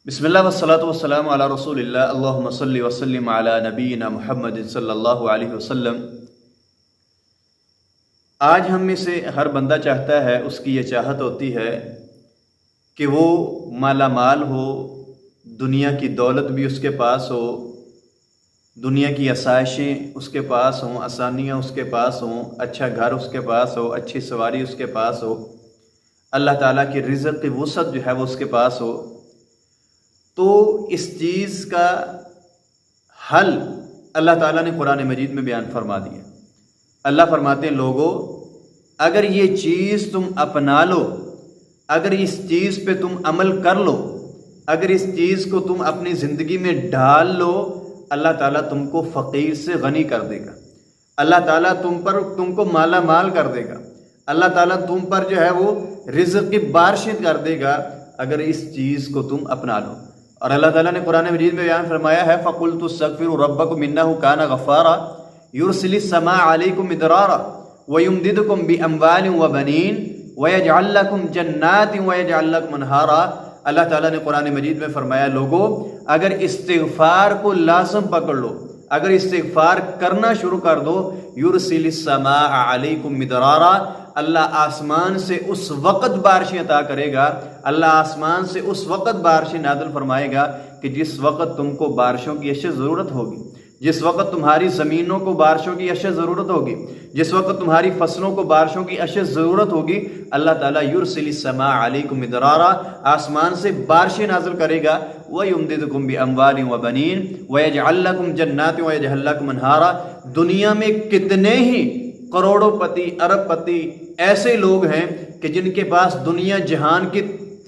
بسم اللہ والصلاة والسلام علی رسول اللہ اللہم صلی وسلم علی نبینا محمد صلی اللہ علیہ وسلم۔ آج ہم میں سے ہر بندہ چاہتا ہے، اس کی یہ چاہت ہوتی ہے کہ وہ مالا مال ہو، دنیا کی دولت بھی اس کے پاس ہو، دنیا کی آسائشیں اس کے پاس ہوں، آسانیاں اس کے پاس ہوں، اچھا گھر اس کے پاس ہو، اچھی سواری اس کے پاس ہو، اللہ تعالیٰ کی رزق کی وسعت جو ہے وہ اس کے پاس ہو۔ تو اس چیز کا حل اللہ تعالیٰ نے قرآن مجید میں بیان فرما دیا۔ اللہ فرماتے ہیں لوگو، اگر یہ چیز تم اپنا لو، اگر اس چیز پہ تم عمل کر لو، اگر اس چیز کو تم اپنی زندگی میں ڈال لو، اللہ تعالیٰ تم کو فقیر سے غنی کر دے گا، اللہ تعالیٰ تم کو مالا مال کر دے گا، اللہ تعالیٰ تم پر جو ہے وہ رزق کی بارشیں کر دے گا اگر اس چیز کو تم اپنا لو۔ اور اللہ تعالیٰ نے قرآن مجید میں بیان فرمایا ہے فَقُلْتُ اسْتَغْفِرُوا رَبَّكُمْ إِنَّهُ كَانَ غَفَّارًا يُرْسِلِ السَّمَاءَ عَلَيْكُمْ مِدْرَارًا وَيُمْدِدْكُمْ بِأَمْوَالٍ وَبَنِينَ وَيَجْعَلْ لَكُمْ جَنَّاتٍ وَيَجْعَلْ لَكُمْ أَنْهَارًا۔ اللہ تعالیٰ نے قرآن مجید میں فرمایا لوگو، اگر استغفار کو لازم پکڑ لو، اگر استغفار کرنا شروع کر دو، یرسل السماء علیکم مدرارا، اللہ آسمان سے اس وقت بارشیں عطا کرے گا، اللہ آسمان سے اس وقت بارشیں نازل فرمائے گا کہ جس وقت تم کو بارشوں کی اشد ضرورت ہوگی، جس وقت تمہاری زمینوں کو بارشوں کی اشد ضرورت ہوگی، جس وقت تمہاری فصلوں کو بارشوں کی اشد ضرورت ہوگی، اللہ تعالیٰ یرسل السماء علیکم مدرارا، آسمان سے بارشیں نازل کرے گا، وَيُمْدِدْكُمْ بِأَمْوَالٍ وَبَنِينَ وَيَجْعَلْ لَكُمْ جَنَّاتٍ وَيَجْعَلْ لَكُمْ أَنْهَارًا۔ دنیا میں کتنے ہی کروڑوں پتی، ارب پتی ایسے لوگ ہیں کہ جن کے پاس دنیا جہان کی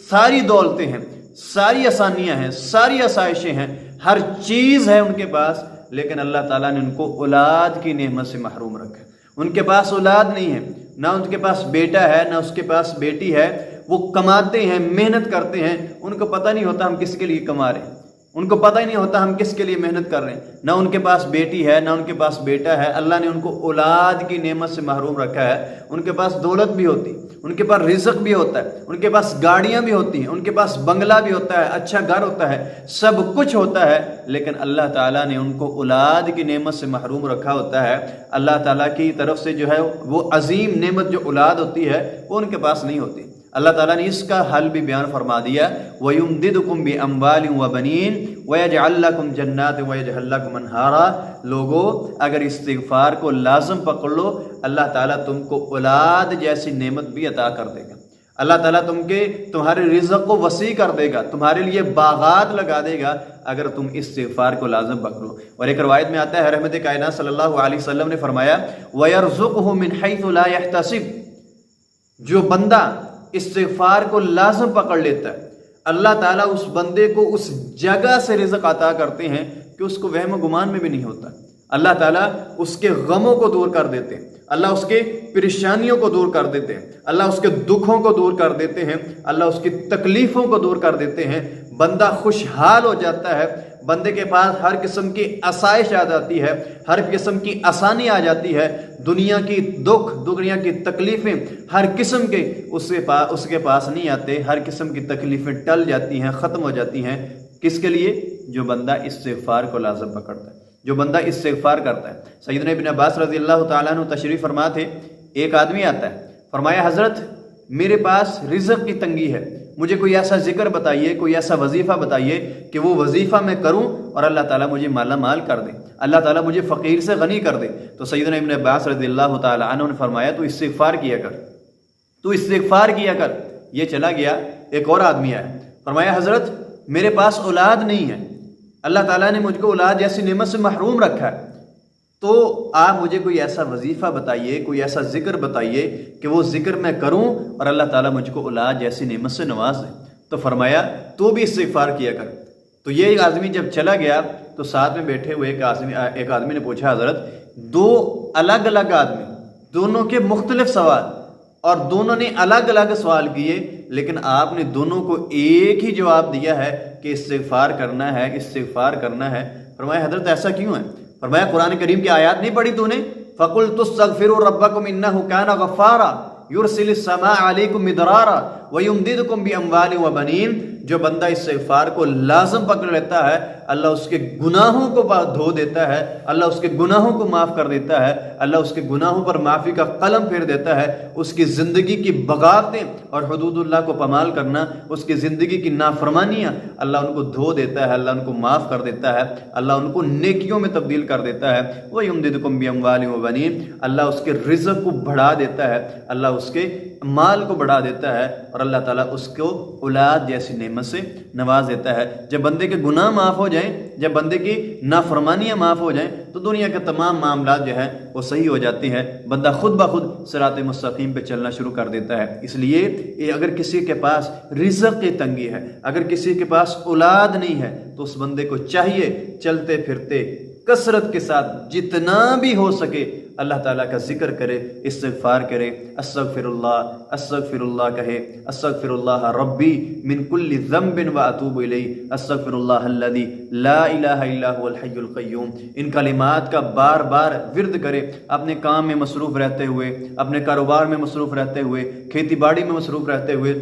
ساری دولتیں ہیں، ساری آسانیاں ہیں، ساری آسائشیں ہیں، ہر چیز ہے ان کے پاس، لیکن اللہ تعالیٰ نے ان کو اولاد کی نعمت سے محروم رکھا۔ ان کے پاس اولاد نہیں ہے، نہ ان کے پاس بیٹا ہے، نہ اس کے پاس بیٹی ہے، وہ کماتے ہیں، محنت کرتے ہیں، ان کو پتہ نہیں ہوتا ہم کس کے لیے کما رہے ہیں، ان کو پتہ ہی نہیں ہوتا ہم کس کے لیے محنت کر رہے ہیں، نہ ان کے پاس بیٹی ہے، نہ ان کے پاس بیٹا ہے، اللہ نے ان کو اولاد کی نعمت سے محروم رکھا ہے۔ ان کے پاس دولت بھی ہوتی، ان کے پاس رزق بھی ہوتا ہے، ان کے پاس گاڑیاں بھی ہوتی ہیں، ان کے پاس بنگلہ بھی ہوتا ہے، اچھا گھر ہوتا ہے، سب کچھ ہوتا ہے، لیکن اللہ تعالیٰ نے ان کو اولاد کی نعمت سے محروم رکھا ہوتا ہے۔ اللہ تعالیٰ کی طرف سے جو ہے وہ عظیم نعمت جو اولاد ہوتی ہے وہ ان کے پاس نہیں ہوتی۔ اللہ تعالیٰ نے اس کا حل بھی بیان فرما دیا، وَيُمْدِدْكُمْ بِأَمْوَالٍ وَبَنِينَ وَيَجْعَلْ لَكُمْ جَنَّاتٍ وَيَجْعَلْ لَكُمْ أَنْهَارًا۔ لوگو، اگر استغفار کو لازم پکڑ لو، اللہ تعالیٰ تم کو اولاد جیسی نعمت بھی عطا کر دے گا، اللہ تعالیٰ تمہارے رزق کو وسیع کر دے گا، تمہارے لیے باغات لگا دے گا اگر تم استغفار کو لازم پکڑو۔ اور ایک روایت میں آتا ہے، رحمت کائنات صلی اللہ علیہ وسلم نے فرمایا وَيَرْزُقْهُ مِنْ حَيْثُ لَا يَحْتَسِبُ۔ جو بندہ استغفار کو لازم پکڑ لیتا ہے، اللہ تعالیٰ اس بندے کو اس جگہ سے رزق عطا کرتے ہیں کہ اس کو وہم و گمان میں بھی نہیں ہوتا۔ اللہ تعالیٰ اس کے غموں کو دور کر دیتے ہیں، اللہ اس کے پریشانیوں کو دور کر دیتے ہیں، اللہ اس کے دکھوں کو دور کر دیتے ہیں، اللہ اس کی تکلیفوں کو دور کر دیتے ہیں، بندہ خوشحال ہو جاتا ہے، بندے کے پاس ہر قسم کی آسائش آ جاتی ہے، ہر قسم کی آسانی آ جاتی ہے، دنیا کی دکھ، دنیا کی تکلیفیں ہر قسم کے اس کے پاس نہیں آتے، ہر قسم کی تکلیفیں ٹل جاتی ہیں، ختم ہو جاتی ہیں۔ کس کے لیے؟ جو بندہ استغفار کو لازم پکڑتا ہے، جو بندہ استغفار کرتا ہے۔ سیدنا ابن عباس رضی اللہ تعالیٰ عنہ تشریف فرما تھے، ایک آدمی آتا ہے، فرمایا حضرت میرے پاس رزق کی تنگی ہے، مجھے کوئی ایسا ذکر بتائیے، کوئی ایسا وظیفہ بتائیے کہ وہ وظیفہ میں کروں اور اللہ تعالیٰ مجھے مالا مال کر دے، اللہ تعالیٰ مجھے فقیر سے غنی کر دے۔ تو سیدنا ابن عباس رضی اللہ تعالیٰ عنہ نے فرمایا تو استغفار کیا کر، تو استغفار کیا کر۔ یہ چلا گیا، ایک اور آدمی آیا، فرمایا حضرت میرے پاس اولاد نہیں ہے، اللہ تعالیٰ نے مجھ کو اولاد جیسی نعمت سے محروم رکھا ہے، تو آپ مجھے کوئی ایسا وظیفہ بتائیے، کوئی ایسا ذکر بتائیے کہ وہ ذکر میں کروں اور اللہ تعالیٰ مجھ کو اولاد جیسی نعمت سے نواز دے۔ تو فرمایا تو بھی استغفار کیا کر۔ تو یہ آدمی جب چلا گیا تو ساتھ میں بیٹھے ہوئے ایک آدمی نے پوچھا حضرت دو الگ الگ آدمی، دونوں کے مختلف سوال اور دونوں نے الگ الگ سوال کیے، لیکن آپ نے دونوں کو ایک ہی جواب دیا ہے کہ استغفار کرنا ہے، استغفار کرنا ہے۔ فرمایا حضرت ایسا کیوں ہے؟ فرمایا قرآن کریم کی آیات نہیں پڑھی تو نے؟ فَقُلْتُ اسْتَغْفِرُوا رَبَّكُمْ إِنَّهُ كَانَ غَفَّارًا يُرْسِلِ السَّمَاءَ عَلَيْكُمْ مِدْرَارًا وَيُمْدِدْكُمْ بِأَمْوَالٍ وَبَنِينَ۔ جو بندہ استغفار کو لازم پکڑ لیتا ہے اللہ اس کے گناہوں کو دھو دیتا ہے، اللہ اس کے گناہوں کو معاف کر دیتا ہے، اللہ اس کے گناہوں پر معافی کا قلم پھیر دیتا ہے۔ اس کی زندگی کی بغاوتیں اور حدود اللہ کو پامال کرنا، اس کی زندگی کی نافرمانیاں اللہ ان کو دھو دیتا ہے، اللہ ان کو معاف کر دیتا ہے، اللہ ان کو نیکیوں میں تبدیل کر دیتا ہے۔ وَيُمْدِدْكُمْ بِأَمْوَالٍ وَبَنِينَ، اللہ اس کے رزق کو بڑھا دیتا ہے، اللہ اس کے مال کو بڑھا دیتا ہے، اور اللہ تعالیٰ اس کو اولاد جیسی نعمت سے نواز دیتا ہے۔ جب بندے کے گناہ معاف ہو جائیں، جب بندے کی نافرمانیاں معاف ہو جائیں تو دنیا کے تمام معاملات جو ہیں وہ صحیح ہو جاتی ہیں، بندہ خود بخود صراط مستقیم پہ چلنا شروع کر دیتا ہے۔ اس لیے اگر کسی کے پاس رزق کی تنگی ہے، اگر کسی کے پاس اولاد نہیں ہے، تو اس بندے کو چاہیے چلتے پھرتے کثرت کے ساتھ جتنا بھی ہو سکے اللہ تعالیٰ کا ذکر کرے، استغفار کرے، استغفر اللہ کہے، استغفر اللہ ربی من کل ذنب واتوب الیہ، استغفر اللہ الذی لا الہ الا هو الحی القیوم۔ ان کلمات کا بار بار ورد کرے، اپنے کام میں مصروف رہتے ہوئے، اپنے کاروبار میں مصروف رہتے ہوئے، کھیتی باڑی میں مصروف رہتے ہوئے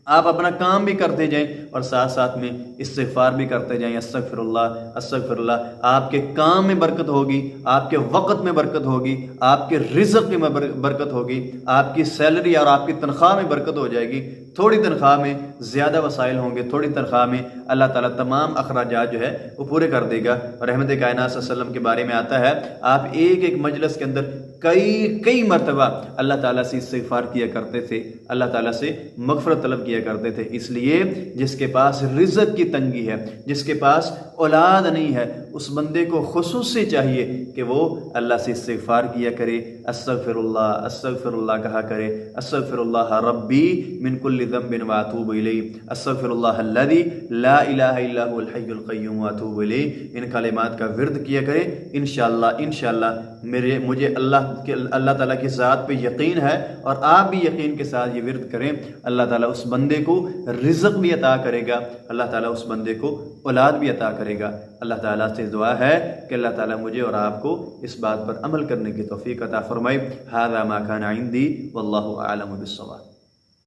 آپ اپنا کام بھی کرتے جائیں اور ساتھ ساتھ میں استغفار بھی کرتے جائیں، استغفر اللہ استغفر اللہ۔ آپ کے کام میں برکت ہوگی، آپ کے وقت میں برکت ہوگی، آپ کے رزق میں برکت ہوگی، آپ کی سیلری اور آپ کی تنخواہ میں برکت ہو جائے گی۔ تھوڑی تنخواہ میں زیادہ وسائل ہوں گے، تھوڑی تنخواہ میں اللہ تعالیٰ تمام اخراجات جو ہے وہ پورے کر دے گا۔ اور رحمت کائنات صلی اللہ علیہ وسلم کے بارے میں آتا ہے آپ ایک ایک مجلس کے اندر کئی مرتبہ اللہ تعالیٰ سے استغفار کیا کرتے تھے، اللہ تعالیٰ سے مغفرت طلب کیا کرتے تھے۔ اس لیے جس کے پاس رزق کی تنگی ہے، جس کے پاس اولاد نہیں ہے، اس بندے کو خصوصی چاہیے کہ وہ اللہ سے استغفار کیا کرے، استغفر اللہ کہا کرے، استغفر اللہ ربی من کل ذنب واتوب الیہ، استغفر اللہ الذی لا الہ الا هو الحی القیوم واتوب الیہ۔ ان کلمات کا ورد کیا کرے، انشاءاللہ مجھے اللہ تعالیٰ کی ذات پہ یقین ہے، اور آپ بھی یقین کے ساتھ یہ ورد کریں، اللہ تعالیٰ اس بندے کو رزق بھی عطا کرے گا، اللہ تعالیٰ اس بندے کو اولاد بھی عطا کرے گا۔ اللہ تعالیٰ سے دعا ہے کہ اللہ تعالیٰ مجھے اور آپ کو اس بات پر عمل کرنے کی توفیق عطا فرمائے۔ ھذا ما کان عندی واللہ اعلم بالصواب۔